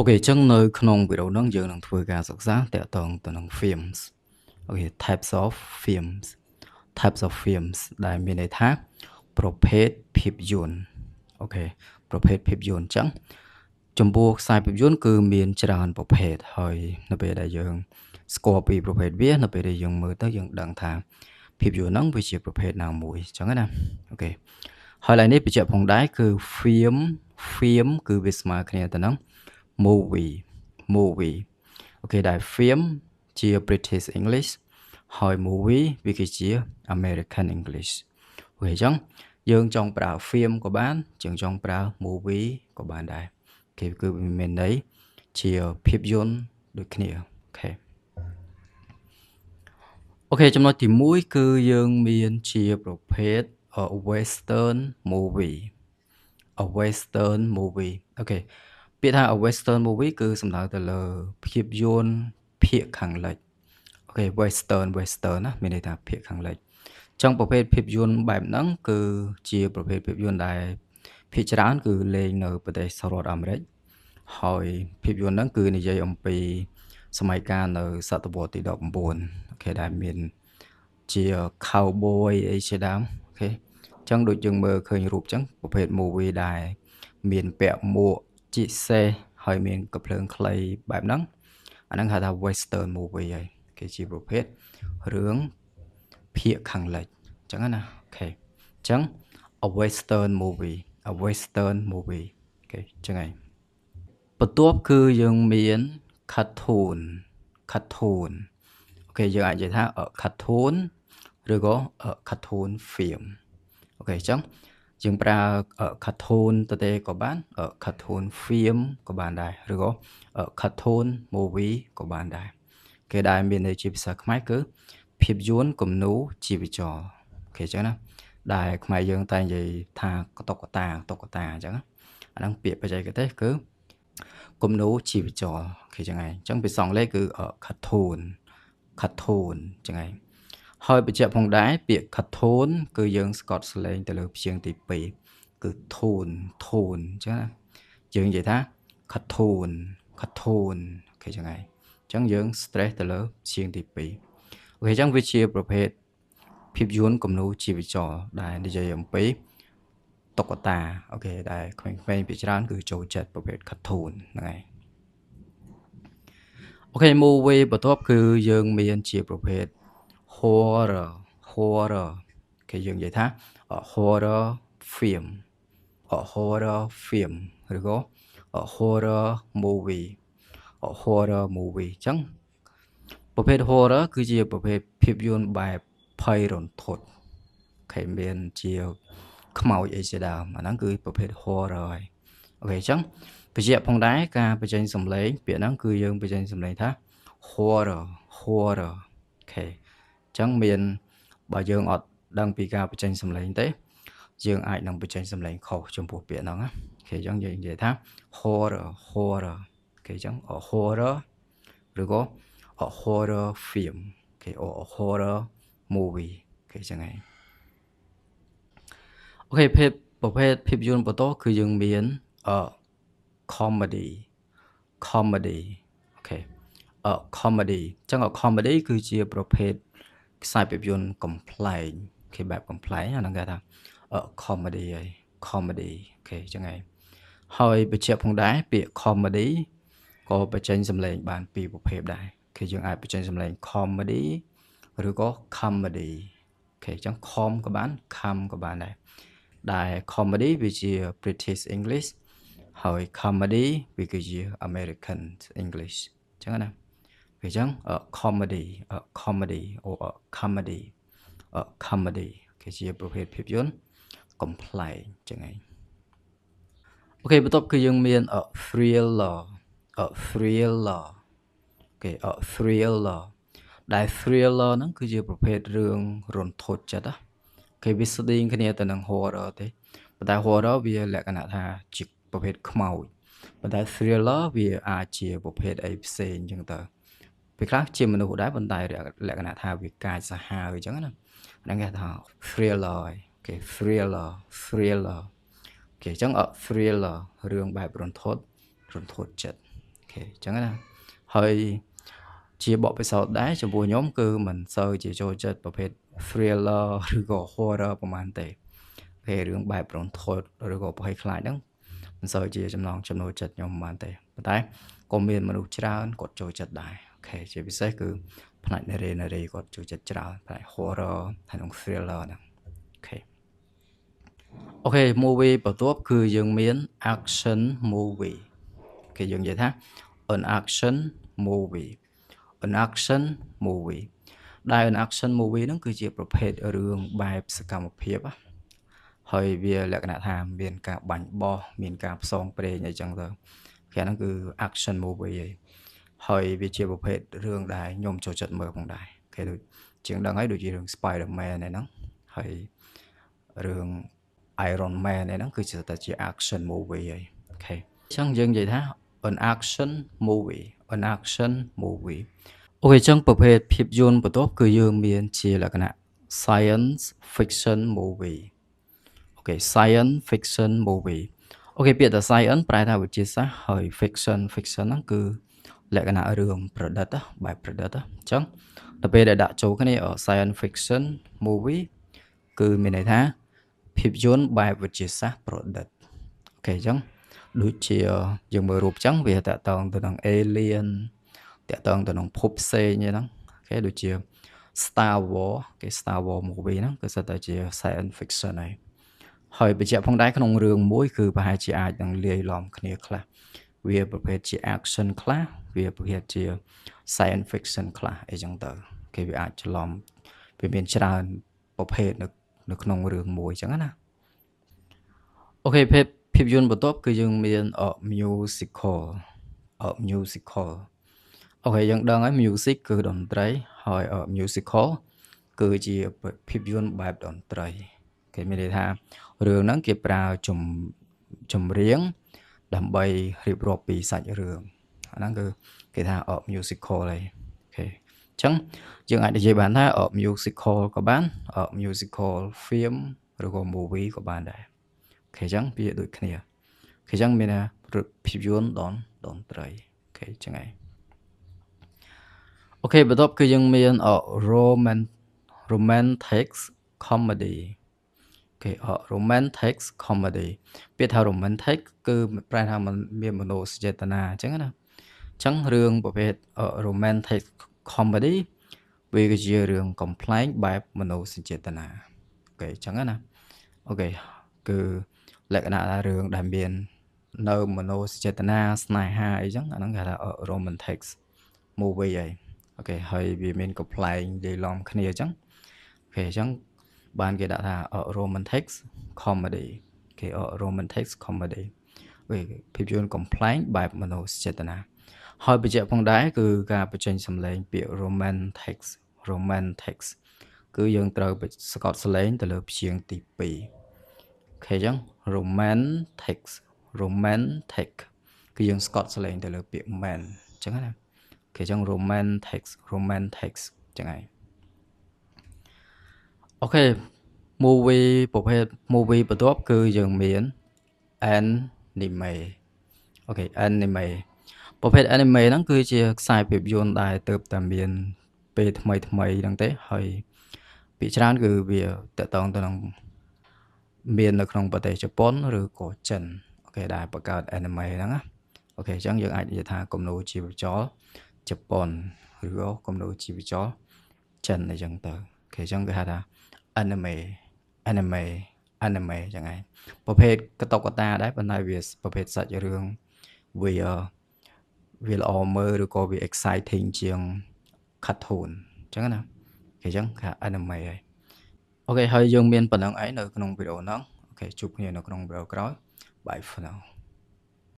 Ok, chẳng nơi không bị đầu nâng dương nâng thua gà sọc giá tẹo tầng tầng nâng films. Ok, types of films. Types of films ដែលមានន័យថាប្រភេទភាពយន្តអូខេប្រភេទភាពយន្តចឹងចំពោះខ្សែភាពយន្តគឺមានច្រើនប្រភេទហើយនៅពេលដែលយើងស្គាល់ពីប្រភេទវានៅពេលដែលយើងមើលទៅយើងដឹងថាភាពយន្តហ្នឹងវាជាប្រភេទណាមួយចឹងណាអូខេហើយឡើយនេះបញ្ជាក់ផងដែរគឺ film គឺវាស្មើគ្នាទៅនឹង movie អូខេដែល film ជា British English ហើយ movie វាគឺជា American English អូខេអញ្ចឹងយើងចង់ប្រើ film ក៏បានយើងចង់ប្រើ movie ក៏បានដែរគេគឺមានន័យជាភាពយន្តដូចគ្នាអូខេចំណុចទី1គឺយើងមានជាប្រភេទ western movieអូខេពាក្យថា western movie គឺសំដៅទៅលើភាពយន្តភាគខាងលិចអូខេ western ណាមានន័យថាភាគខាងលិចចឹងប្រភេទភាពយន្តបែបហ្នឹងគឺជាប្រភេទភាពយន្តដែលភាគច្រើនគឺលេងនៅប្រទេសសហរដ្ឋអាមេរិកហើយភាពយន្តហ្នឹងគឺនិយាយអំពីសម័យកាលនៅសតវត្សទី19អូខេដែលមានជា cowboy អីជាដើមអូខេចឹងដូចយើងមើលឃើញរូបចឹងប្រភេទ movie ដែលមានពាក់មួកជីកសេះហើយមានកាភ្លើងខ្លីបែបហ្នឹងអាហ្នឹងហៅថា western movie ហើយគេជាប្រភេទរឿងភាគខាងលិចចឹងណាអូខេចឹង a western movie អូខេចឹងហើយបន្ទាប់គឺយើងមាន cartoon អូខេយើងអាចនិយាយថា cartoon ឬក៏ cartoon film អូខេអញ្ចឹងយើងប្រើ cartoon ទៅទេក៏បាន cartoon film ក៏បានដែរឬក៏ cartoon movie ក៏បានដែរគេដែលមានន័យជាភាសាខ្មែរគឺភាពយន្តគំនូរជីវចលអូខេអញ្ចឹងណាដែលខ្មែរយើងតែនិយាយថាកតុកតាអញ្ចឹងអាហ្នឹងពាក្យបច្ចេកទេសគឺគំនូរជីវចលអូខេអញ្ចឹងហើយអញ្ចឹងភាសាអង់គ្លេសគឺ cartoon អញ្ចឹងហើយហើយបញ្ជាក់ផងដែរពាក្យ cartoon គឺយើងស្កត់សលេងទៅលើព្យញ្ញទី2គឺ tone អញ្ចឹងណាយើងនិយាយថា cartoon អូខេអញ្ចឹងហើយអញ្ចឹងយើង stress ទៅលើព្យញ្ញទី2អូខេអញ្ចឹងវាជាប្រភេទភាពយន្តគំនូរជីវចលដែលនិយាយអំពីតុក្កតាអូខេដែលក្មេងៗភាគច្រើនគឺចូលចិត្តប្រភេទ cartoon ហ្នឹងហើយអូខេ movie បន្ទាប់គឺយើងមានជាប្រភេទ horror គេយើងនិយាយថា horror film ឬក៏ horror movie អញ្ចឹងប្រភេទ horror គឺជាប្រភេទភាពយន្តបែបភ័យរន្ធត់គេមានជាខ្មោចអីជាដើមអាហ្នឹងគឺប្រភេទ horror ហើយអូខេអញ្ចឹងបញ្ជាក់ផងដែរការបញ្ចេញសំឡេងពាក្យហ្នឹងគឺយើងបញ្ចេញសំឡេងថា horror អូខេអញ្ចឹងមានបើយើងអត់ដឹងពីការបញ្ចេញសំឡេងទេយើងអាចនឹងបញ្ចេញសំឡេងខុសចំពោះពាក្យហ្នឹងណាអូខេអញ្ចឹងយើងនិយាយថា horror អូខេអញ្ចឹង horror ឬក៏ horror film អូខេ horror movie អូខេអញ្ចឹងហើយអូខេប្រភេទភាពយន្តបន្តគឺយើងមាន comedy អូខេcomedy អញ្ចឹង comedy គឺជាប្រភេទខ្សែភាពយន្តកំ pl ែងគេបែបកំ pl ែងអាហ្នឹងគេថា comedy ហើយ comedy អូខេអញ្ចឹងហើយបញ្ជាក់ផងដែរពាក្យ comedy ក៏បញ្ចេញសំឡេងបានពីរប្រភេទដែរគឺយើងអាចបញ្ចេញសំឡេង comedy ឬក៏ comedy អូខេអញ្ចឹង com ក៏បាន com ក៏បានដែល comedy វាជា British English ហើយ comedy វាគឺជា American English អញ្ចឹងណាវាអញ្ចឹង comedy គេជាប្រភេទភាពយន្តកំ pl ែងអញ្ចឹងហើយអូខេបន្ទាប់គឺយើងមាន thriller អូខេ thriller ដែល thriller ហ្នឹងគឺជាប្រភេទរឿងរន្ធត់ចិត្តណាគេវាស្តីងគ្នាទៅនឹង horror ទេប៉ុន្តែ horror វាលក្ខណៈថាជាប្រភេទខ្មោចប៉ុន្តែ thriller វាអាចជាប្រភេទអីផ្សេងអញ្ចឹងទៅពេលខ្លះជាមនុស្សដែរប៉ុន្តែលក្ខណៈថាវាកាចសាហាវអញ្ចឹងណាហ្នឹងគេថា thriller គេ thriller អូខេអញ្ចឹង thriller រឿងបែបរន្ធត់ចិត្ត អូខេអញ្ចឹងណាហើយជាបបិសោតដែរចំពោះខ្ញុំគឺមិនសូវជាចូលចិត្តប្រភេទ thriller ឬក៏ horror ប្រហែលទេពេលរឿងបែបរន្ធត់ឬក៏ភ័យខ្លាចហ្នឹងមិនសូវជាចំណូលចិត្តខ្ញុំប្រហែលទេប៉ុន្តែក៏មានមនុស្សច្រើនគាត់ចូលចិត្តដែរអូខេជាពិសេសគឺផ្នែកនារីគាត់ចូលចិត្តច្រើនផ្នែក horror ហើយនិង thriller ហ្នឹងអូខេ movie បន្ទាប់គឺយើងមាន action movie គេយើងនិយាយថា an action movie an action movie ដែល an action movie ហ្នឹងគឺជាប្រភេទរឿងបែបសកម្មភាពហើយវាលក្ខណៈថាមានការបាញ់បោះមានការផ្សងព្រេងអីចឹងទៅគេហ្នឹងគឺ action movie ហើយវាជាប្រភេទរឿងដែលខ្ញុំចូលចិត្តមើលផងដែរគេដូចជាងដឹងហើយដូចជារឿង Spider-Man ហ្នឹងហើយរឿង Iron Man ហ្នឹងគឺជាតែជា action movie ហីអូខេអញ្ចឹងយើងនិយាយថា an action movie អូខេអញ្ចឹងប្រភេទភាពយន្តបន្ទាប់គឺយើងមានជាលក្ខណៈ science fiction movie អូខេ science fiction movie អូខេពាក្យថា science ប្រែថាវិទ្យាសាស្ត្រហើយ fiction ហ្នឹងគឺលក្ខណៈរឿងប្រឌិតបែបប្រឌិតអញ្ចឹងដល់ពេលដែលដាក់ចូលគ្នា science fiction movie គឺមានន័យថាភាពយន្តបែបវិទ្យាសាស្ត្រប្រឌិតអូខេអញ្ចឹងដូចជាយើងមើលរូបអញ្ចឹងវាតកតងទៅនឹង alien តកតងទៅនឹងភពផ្សេងហ្នឹងអូខេដូចជា Star Wars គេ Star Wars movie ហ្នឹងគឺសិតតែជា science fiction ហើយបញ្ជាក់ផងដែរក្នុងរឿងមួយគឺប្រហែលជាអាចនឹងលាយឡំគ្នាខ្លះវាប្រភេទជា action ខ្លះវាប្រភេទជា science fiction ខ្លះអីចឹងទៅគេវាអាចច្រឡំវាមានច្រើនប្រភេទនៅក្នុងរឿងមួយចឹងណាអូខេភាពយន្តបន្ទាប់គឺយើងមានmusical អូខេយើងដឹងហើយ music គឺតន្ត្រីហើយ musical គឺជាភាពយន្តបែបតន្ត្រីគេមានន័យថារឿងហ្នឹងគេប្រើចម្រៀងដើម្បីរៀបរាប់ពីសាច់រឿងអាហ្នឹងគឺគេថា musical ហើយអូខេអញ្ចឹងយើងអាចនិយាយបានថា musical ក៏បាន musical film ឬក៏ movie ក៏បានដែរអូខេអញ្ចឹងវាដូចគ្នាអូខេអញ្ចឹងមានថាភាពយន្តតន្ត្រីអូខេអញ្ចឹងហើយអូខេបន្ទាប់គឺយើងមានromantic comedy អូខេromantic comedy ពាក្យថា romantic គឺប្រែថាมันមានមនោសញ្ចេតនាអញ្ចឹងណាអញ្ចឹងរឿងប្រភេទ romantic comedy វាគឺជារឿងកំប្លែងបែបមនោសញ្ចេតនាអូខេអញ្ចឹងណាអូខេគឺលក្ខណៈថារឿងដែលមាននៅមនោសញ្ចេតនាស្នេហាអីចឹងអាហ្នឹងគេថា romantic movie ហីអូខេហើយវាមានកំប្លែងនិយាយឡំគ្នាអញ្ចឹងអូខេអញ្ចឹងបានគេដាក់ថា romantic comedy គេ romantic comedy វាភាពយន្តកំប្លែងបែបមនោសញ្ចេតនាហើយបញ្ជាក់ផងដែរគឺការបញ្ចេញសំឡេងពាក្យ romantic គឺយើងត្រូវសកត់សំឡេងទៅលើព្យាង្គទី2អូខេអញ្ចឹង romantic គឺយើងស្កត់សំឡេងទៅលើពាក្យ man អញ្ចឹងណាគេអញ្ចឹង romantic អញ្ចឹងហើយអូខេ movie ប្រភេទ movie បន្ទាប់គឺយើងមាន anime អូខេ anime ប្រភេទ anime ហ្នឹងគឺជាខ្សែភាពយន្តដែលទើបតែមានពេលថ្មីហ្នឹងទេហើយភាគច្រើនគឺវាតកតងទៅនឹងមាននៅក្នុងប្រទេសជប៉ុនឬក៏ចិនអូខេដែលបង្កើត anime ហ្នឹងណាអូខេអញ្ចឹងយើងអាចនិយាយថាគំនូរជីវចលជប៉ុនឬក៏គំនូរជីវចលចិនអីចឹងទៅអូខេអញ្ចឹងគេហៅថា anime អញ្ចឹងហើយប្រភេទកតុកកតាដែរប៉ុន្តែវាប្រភេទសាច់រឿងវាល្អមើលឬក៏វា exciting ជាង cartoon អញ្ចឹងណាគេអញ្ចឹងគេ anime ហើយអូខេហើយយើងមានប៉ុណ្្នឹងឯងនៅក្នុងវីដេអូហ្នឹងអូខេជួបគ្នានៅក្នុងវីដេអូក្រោយ Bye for now